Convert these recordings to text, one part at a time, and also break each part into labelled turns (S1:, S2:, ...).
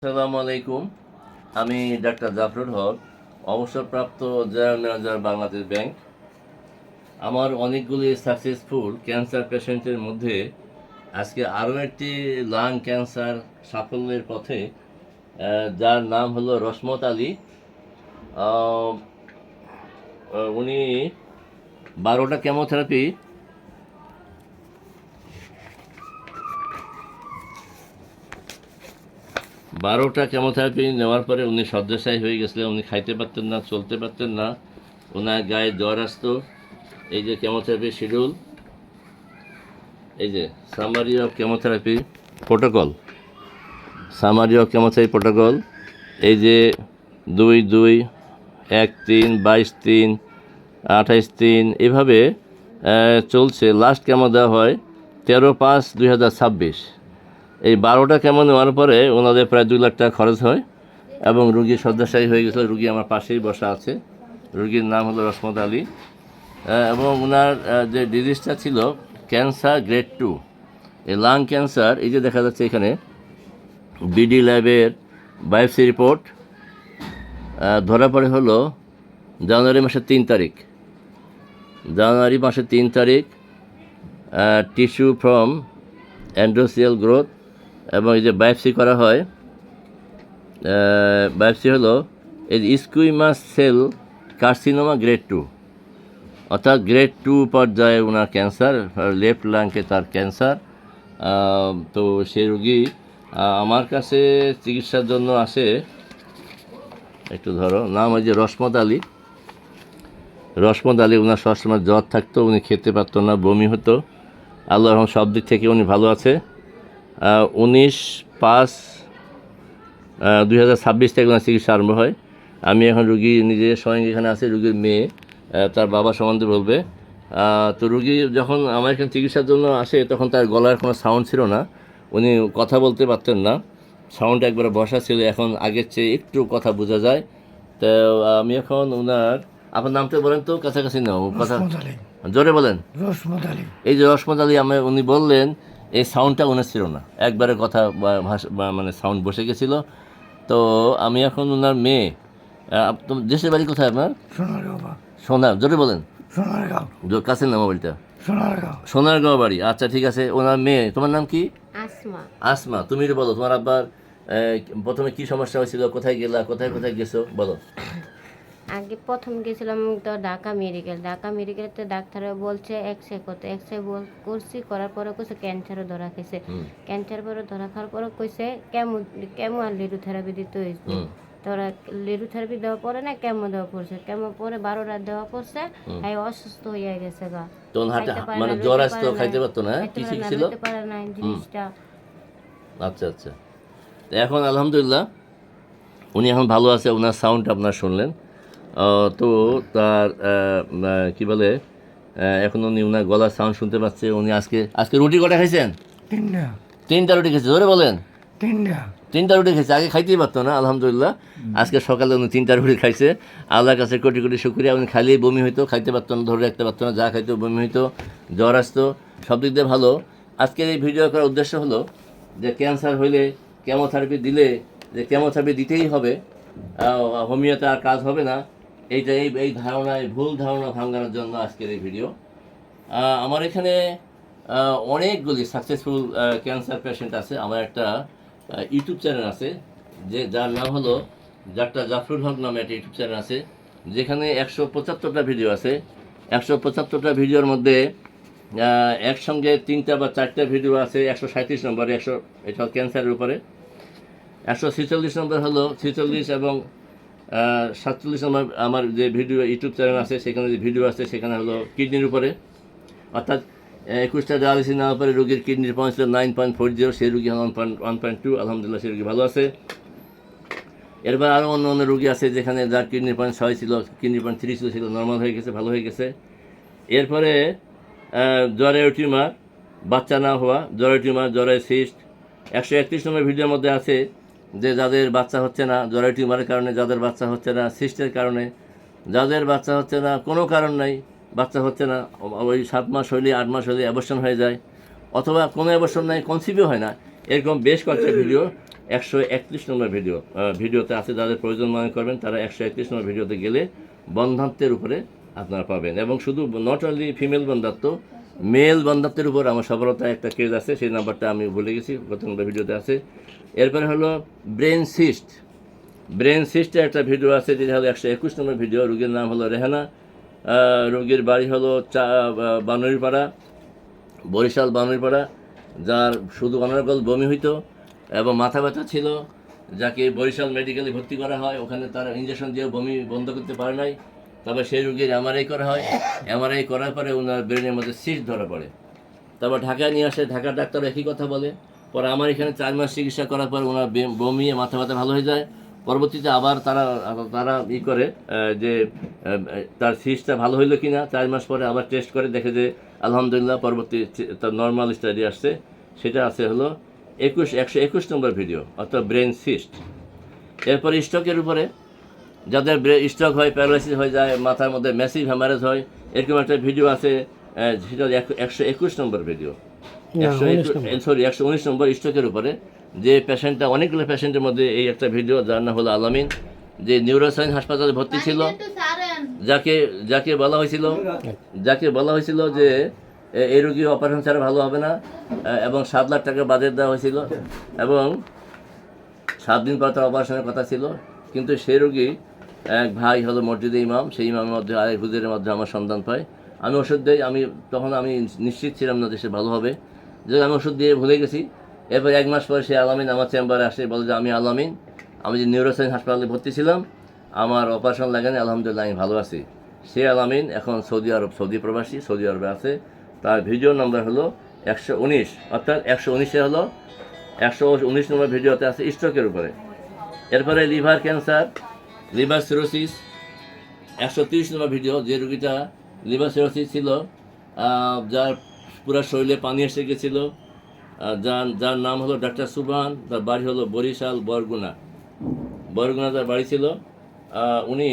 S1: আসসালামু আলাইকুম। আমি ডাক্তার জাফরুল হক, অবসরপ্রাপ্ত জেনারেল ম্যানেজার বাংলাদেশ ব্যাংক। আমার অনেকগুলি সাকসেসফুল ক্যান্সার পেশেন্টের মধ্যে আজকে আরও একটি লাং ক্যান্সার সাফল্যের পথে, যার নাম হলো রসমত আলী। আহ, উনি 12টা কেমোথেরাপি নেওয়ার পরে উনি শয্যাশায়ী হয়ে গেছিলেন। উনি খাইতে পারতেন না, চলতে পারতেন না, ওনার গায়ে জ্বর আসতো। এই যে কেমোথেরাপি শিডিউল, এই যে সামারি অফ কেমোথেরাপি প্রোটোকল, এই যে 2-2, 1-3, 22-3, 28-3, এভাবে চলছে। লাস্ট কেমো দেওয়া হয় 13/5/2026। এই 12টা কেমো নেওয়ার পরে ওনাদের প্রায় 2 লাখ টাকা খরচ হয় এবং রুগী শয্যাশায়ী হয়ে গেছিল। রুগী আমার পাশেই বসা আছে। রুগীর নাম হলো রসমত আলী এবং ওনার যে ডিজিজটা ছিল ক্যান্সার গ্রেড 2, এই লাং ক্যান্সার। এই যে দেখা যাচ্ছে এখানে বিডি ল্যাবের বায়োপসি রিপোর্ট ধরা পড়ে হলো জানুয়ারি মাসের 3 তারিখ। টিস্যু ফ্রম অ্যান্ড্রোসিয়াল গ্রোথ, এবং এই যে বায়োপসি করা হয়, বায়োপসি হলো এই স্কুইমাস সেল কার্সিনোমা গ্রেড 2, অর্থাৎ গ্রেড 2 পর্যায়ে ওনার ক্যান্সার, লেফট লাংকে তার ক্যান্সার। তো সেই রুগী আমার কাছে চিকিৎসার জন্য আসে। একটু ধরো, নাম ওই যে রসমত আলী। ওনার সবসময় জ্বর থাকতো, উনি খেতে পারতো না, বমি হতো। আল্লাহ রহম সব দিক থেকে উনি ভালো আছে। 19/5/2026 থেকে ওনার চিকিৎসা আরম্ভ হয়। আমি এখন রুগী নিজে স্বয়ং এখানে আছে, রুগীর মেয়ে তার বাবা সম্বন্ধে বলবে। তো রুগী যখন আমার এখানে চিকিৎসার জন্য আসে তখন তার গলার কোনো সাউন্ড ছিল না, উনি কথা বলতে পারতেন না, সাউন্ড একবারে বসা ছিল। এখন আগের চেয়ে একটু কথা বোঝা যায়। তো আমি এখন আপনার নামটা বলেন তো, কাছাকাছি নাও কথা, জোরে বলেন। এই যে রসমত আলী, উনি বললেন এই সাউন্ডটা ওনার ছিল না, একবারে কথা মানে সাউন্ড বসে গেছিল। তো আমি এখন ওনার মেয়ে। দেশের বাড়ি কোথায় আপনার? জোরে বলেন। কাছে না মোবাইলটা। সোনারগাঁও বাড়ি। আচ্ছা, ঠিক আছে। ওনার মেয়ে, তোমার নাম কি? আসমা। তুমি বলো, তোমার আব্বার প্রথমে কি সমস্যা হয়েছিল, কোথায় কোথায় গেছো বলো।
S2: আগে প্রথম গেছিলাম তো ঢাকা মেডিকেলতে ডাক্তারে বলছে এক্সরে করছি, করার পরে কইছে ক্যান্সারও ধরা খেয়েছে। ক্যান্সার পরে ধরা খাওয়ার পরে কইছে কেমো আর লেডোথেরাপি দিতে হয়েছে। তোরা লেডোথেরাপি দেওয়া পরে না কেমো দেওয়া পড়ছে, কেমো পরে 12 রাত দেওয়া পড়ছে। অসুস্থ হয়ে গেছে গা,
S1: মানে জ্বর আসতো, খাইতে পারতো না, কি ছিল
S2: পারে না জিনিসটা।
S1: আচ্ছা, এখন আলহামদুলিল্লাহ উনি এখন ভালো আছে। ওনার সাউন্ড আপনার শুনলেন। তো তার কি বলে, এখন উনি ওনার গলার সাউন্ড শুনতে পাচ্ছে। উনি আজকে রুটি কটা খাইছেন? 3টা রুটি খেয়েছে। ধরে বলেন। 3টা রুটি খেয়েছে। আগে খাইতেই পারতো না, আলহামদুলিল্লাহ আজকে সকালে উনি 3টা রুটি খাইছে। আল্লাহর কাছে কোটি কোটি শুকরিয়া। উনি খালি বমি হইতো, খাইতে পারতো না, ধরে রাখতে পারতো না, যা খাইতো বমি হইতো, জ্বর আসতো, সব দিক দিয়ে ভালো। আজকের এই ভিডিও করার উদ্দেশ্য হলো যে ক্যান্সার হইলে কেমোথেরাপি দিলে, যে কেমোথেরাপি দিতেই হবে, হোমিওতে আর কাজ হবে না, এই ধারণায়, ভুল ধারণা ভাঙানোর জন্য আজকের এই ভিডিও। আমার এখানে অনেকগুলি সাকসেসফুল ক্যান্সার পেশেন্ট আছে। আমার একটা ইউটিউব চ্যানেল আছে, যার নাম হলো ডাক্তার জাফরুল হক নামে একটা ইউটিউব চ্যানেল আছে, যেখানে 175টা ভিডিও আছে। 175টা ভিডিওর মধ্যে একসঙ্গে 3টা বা 4টা ভিডিও আছে 137 নম্বরে, এটা ক্যান্সারের উপরে। 146 নম্বর হলো 46 এবং 47 নম্বর আমার যে ভিডিও ইউটিউব চ্যানেল আছে, সেখানে যে ভিডিও আছে সেখানে হলো কিডনির উপরে, অর্থাৎ 21টা ডায়ালিসিস নেওয়ার পরে রোগীর কিডনির পয়েন্ট ছিল 9.40, সেই রুগী 1.2। আলহামদুলিল্লাহ সেই রুগী ভালো আছে। এরপর আরও অন্য রুগী আছে যেখানে যার কিডনির পয়েন্ট 6 ছিল, কিডনির পয়েন্ট 3 ছিল, সেগুলো নর্মাল হয়ে গেছে, ভালো হয়ে গেছে। এরপরে জ্বরের টিউমার, বাচ্চা না হওয়া, জ্বরের টিউমার, জ্বরের সিস্ট। 131 নম্বর ভিডিওর মধ্যে আছে যে যাদের বাচ্চা হচ্ছে না জ্বরের টিউমারের কারণে, যাদের বাচ্চা হচ্ছে না সিস্টের কারণে, যাদের বাচ্চা হচ্ছে না কোনো কারণ নাই, বাচ্চা হচ্ছে না, ওই 7 মাস হইলে 8 মাস হইলে অ্যাবর্শন হয়ে যায়, অথবা কোনো অ্যাবর্শন নাই, কনসিভও হয় না, এরকম বেশ কয়েকটা ভিডিও 131 নম্বর ভিডিওতে আছে। যাদের প্রয়োজন মনে করবেন তারা 131 নম্বর ভিডিওতে গেলে বন্ধাত্বের উপরে আপনারা পাবেন। এবং শুধু নট অনলি ফিমেল বন্ধাত্ব, মেল বন্ধাত্বের উপর আমার সফলতা একটা কেস আছে, সেই নাম্বারটা আমি ভুলে গেছি, গত নম্বর ভিডিওতে আছে। এরপরে হলো ব্রেন সিস্টের একটা ভিডিও আছে, যেটা হলো 121 নম্বর ভিডিও। রোগীর নাম হলো রেহানা, রোগীর বাড়ি হলো বানুরিপাড়া, বরিশাল বানুরিপাড়া, যার শুধু অনার্গল বমি হইতো এবং মাথা ব্যথা ছিল, যাকে বরিশাল মেডিকেলে ভর্তি করা হয়। ওখানে তারা ইঞ্জেকশন দিয়ে বমি বন্ধ করতে পারে নাই। তবে সেই রোগীর এমআরআই করা হয়, এমআরআই করার পরে ওনার ব্রেনের মধ্যে সিস্ট ধরা পড়ে। তারপর ঢাকায় নিয়ে আসে, ঢাকার ডাক্তার একই কথা বলে। পরে আমার এখানে 4 মাস চিকিৎসা করার পর ওনার বমি মাথা ব্যথা ভালো হয়ে যায়। পরবর্তীতে আবার তারা করে যে তার সিস্টটা ভালো হইলো কিনা 4 মাস পরে আবার টেস্ট করে, দেখে যে আলহামদুলিল্লাহ পরবর্তী তার নর্মাল স্টাডি আসছে। সেটা আছে হলো 121 নম্বর ভিডিও, অর্থাৎ ব্রেন সিস্ট। এরপরে স্ট্রোকের উপরে, যাদের স্ট্রোক হয়, প্যারালাইসিস হয়ে যায়, মাথার মধ্যে ম্যাসিভ হ্যামারেজ হয়, এরকম একটা ভিডিও আছে, সেটা 121 নম্বর ভিডিও, 119 নম্বর স্ট্রোকের উপরে। যে পেশেন্টটা, অনেকগুলো পেশেন্টের মধ্যে এই একটা ভিডিও, যার নাম হলো আলামিন, যে নিউরোসায়েন্স হাসপাতালে ভর্তি ছিল, যাকে বলা হয়েছিল যে এই রোগী অপারেশন ছাড়া ভালো হবে না, এবং 7 লাখ টাকা বাজেট দেওয়া হয়েছিল, এবং 7 দিন পর তার অপারেশনের কথা ছিল। কিন্তু সেই রোগী এক ভাই হলো মসজিদে ইমাম, সেই ইমামের মধ্যে আরেক হুজুরের মধ্যে আমার সন্ধান পায়। আমি ওষুধ দিই, তখন আমি নিশ্চিত ছিলাম না যে সে ভালো হবে, যে আমি ওষুধ দিয়ে ভুলে গেছি। এরপর 1 মাস পরে সে আলামিন আমার চেম্বারে আসে, বলে যে আমি আলামিন, আমি যে নিউরোসায়েন্স হাসপাতালে ভর্তি ছিলাম, আমার অপারেশন লাগেনি, আলহামদুলিল্লাহ আমি ভালো আছি। সে আলামিন এখন সৌদি প্রবাসী, সৌদি আরবে আছে। তার ভিডিও নাম্বার হলো 119, অর্থাৎ 119 হলো 119 নম্বর ভিডিওতে আছে স্ট্রোকের উপরে। এরপরে লিভার ক্যান্সার, লিভার সিরোসিস, 130 নম্বর ভিডিও। যে রোগীটা লিভার সিরোসিস ছিল, যার পুরো শরীরে পানি এসে গেছিলো, যার নাম হলো ডাক্তার সুবহান, তার বাড়ি হলো বরিশাল বরগুনা তার বাড়ি ছিল। উনি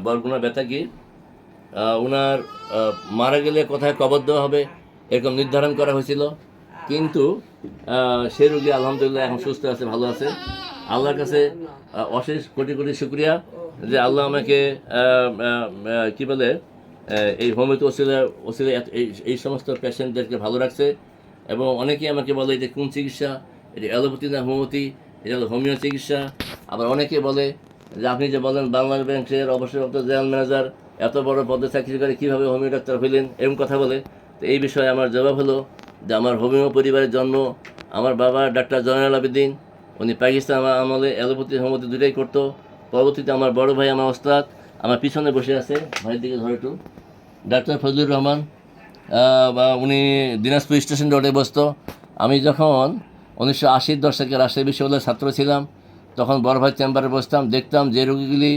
S1: বরগুনা বেতাগি, ওনার মারা গেলে কোথায় কবর দেওয়া হবে এরকম নির্ধারণ করা হয়েছিল। কিন্তু সে রোগী আলহামদুলিল্লাহ এখন সুস্থ আছে, ভালো আছে। আল্লাহর কাছে অশেষ কোটি কোটি শুকরিয়া যে আল্লাহ আমাকে কি বলে এই হোমিওপ্যাথি ওসিলে এই সমস্ত পেশেন্টদেরকে ভালো রাখছে। এবং অনেকেই আমাকে বলে যে কোন চিকিৎসা, এটি অ্যালোপ্যাথি না হোমিওপ্যাথি, এটা হলো হোমিও চিকিৎসা। আবার অনেকে বলে যে আপনি যে বলেন বাংলাদেশ ব্যাংকের অবসরপ্রাপ্ত জেনারেল ম্যানেজার, এত বড় পদে চাকরি করে কীভাবে হোমিও ডাক্তার হইলেন, এরকম কথা বলে। তো এই বিষয়ে আমার জবাব হলো যে আমার হোমিও পরিবারের জন্ম। আমার বাবা ডাক্তার জয়নাল আবেদিন, উনি পাকিস্তান আমলে অ্যালোপ্যাথি হোমিওপ্যাথি দুটোই করতো। পরবর্তীতে আমার বড় ভাই, আমার ওস্তাদ, আমার পিছনে বসে আছে, ভাইয়ের দিকে ধরে একটু, ডাক্তার ফজলুর রহমান, উনি দিনাজপুর স্টেশন রোডে বসতো। আমি যখন 1980-র দশকে রাজশাহী বিশ্ববিদ্যালয়ের ছাত্র ছিলাম, তখন বড় ভাই চেম্বারে বসতাম, দেখতাম যে রোগীগুলি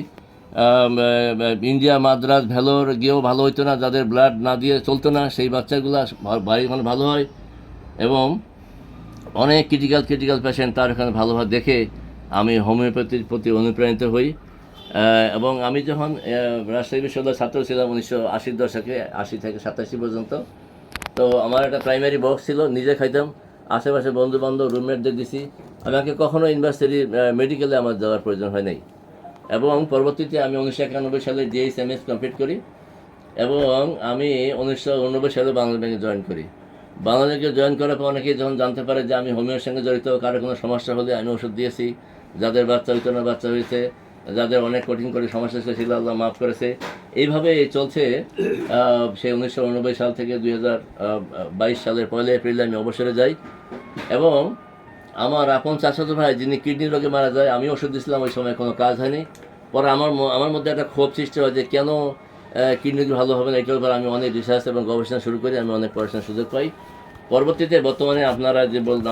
S1: ইন্ডিয়া, মাদ্রাজ, ভেলোর গিয়েও ভালো হইতো না, যাদের ব্লাড না দিয়ে চলতো না, সেই বাচ্চাগুলো এখানে ভালো হয়। এবং অনেক ক্রিটিক্যাল পেশেন্ট তার এখানে ভালোভাবে দেখে আমি হোমিওপ্যাথির প্রতি অনুপ্রাণিত হই। এবং আমি যখন রাজশাহী বিশ্ববিদ্যালয়ের ছাত্র ছিলাম 1980-র দশকে, 80 থেকে 87 পর্যন্ত, তো আমার একটা প্রাইমারি বক্স ছিল, নিজে খাইতাম, আশেপাশে বন্ধুবান্ধব রুমমেটদের দিছি। আমাকে কখনো ইউনিভার্সিটি মেডিকেলে আমার যাওয়ার প্রয়োজন হয় নাই। এবং পরবর্তীতে আমি 1991 সালে DSMS কমপ্লিট করি, এবং আমি 1989 সালে বাংলাদেশ ব্যাংকে জয়েন করি। বাংলাদেশ ব্যাংকে জয়েন করার পর অনেকেই যখন জানতে পারে যে আমি হোমিওর সঙ্গে জড়িত, কারো কোনো সমস্যা হলে আমি ওষুধ দিয়েছি, যাদের বাচ্চা হইতো না বাচ্চা হয়েছে, যাদের অনেক কঠিন সমস্যা ছিল আল্লাহ মাফ করেছে। এইভাবে চলছে। সেই 1989 সাল থেকে 2022 সালের 1 এপ্রিলে আমি অবসরে যাই। এবং আমার আপন চাচাতো ভাই, যিনি কিডনি রোগে মারা যায়, আমি ওষুধ দিয়েছিলাম, ওই সময় কোনো কাজ হয়নি। পরে আমার মধ্যে একটা ক্ষোভ সৃষ্টি হয় যে কেন কিডনি ভালো হবে না। এটার উপর আমি অনেক রিসার্চ এবং গবেষণা শুরু করি, আমি অনেক পড়াশোনার সুযোগ পাই। পরবর্তীতে বর্তমানে আপনারা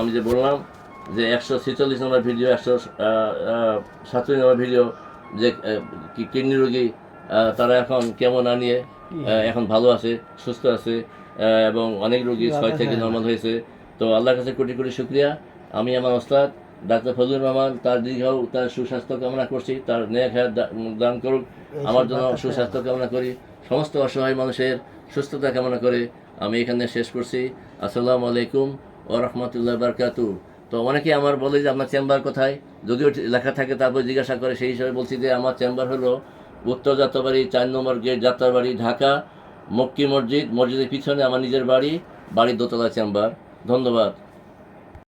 S1: আমি যে বললাম যে 146 নম্বর ভিডিও, 147 নম্বর ভিডিও, যে কিডনি রোগী তারা এখন কেমন আনিয়ে এখন ভালো আছে, সুস্থ আছে, এবং অনেক রোগী 6 থেকে নর্মাল হয়েছে। তো আল্লাহর কাছে কোটি কোটি শুকরিয়া। আমি আমার ওস্তাদ ডাক্তার ফজলুর রহমান, তার তার সুস্বাস্থ্য কামনা করছি, তার নেক হায়াত দান করুক। আমার জন্য সুস্বাস্থ্য কামনা করি, সমস্ত অসহায় মানুষের সুস্থতা কামনা করে আমি এখানে শেষ করছি। আসসালামু আলাইকুম ওয়া রাহমাতুল্লাহি ওয়া বারাকাতুহু। তো অনেকে আমার বলে যে আপনার চেম্বার কোথায়, যদিও লেখা থাকে তারপর জিজ্ঞাসা করে, সেই হিসাবে বলছি যে আমার চেম্বার হলো উত্তর যাত্রাবাড়ি 4 নম্বর গেট, যাত্রাবাড়ি, ঢাকা, মক্কি মসজিদ, মসজিদের পিছনে আমার নিজের বাড়ি, বাড়ির দোতলা চেম্বার। ধন্যবাদ।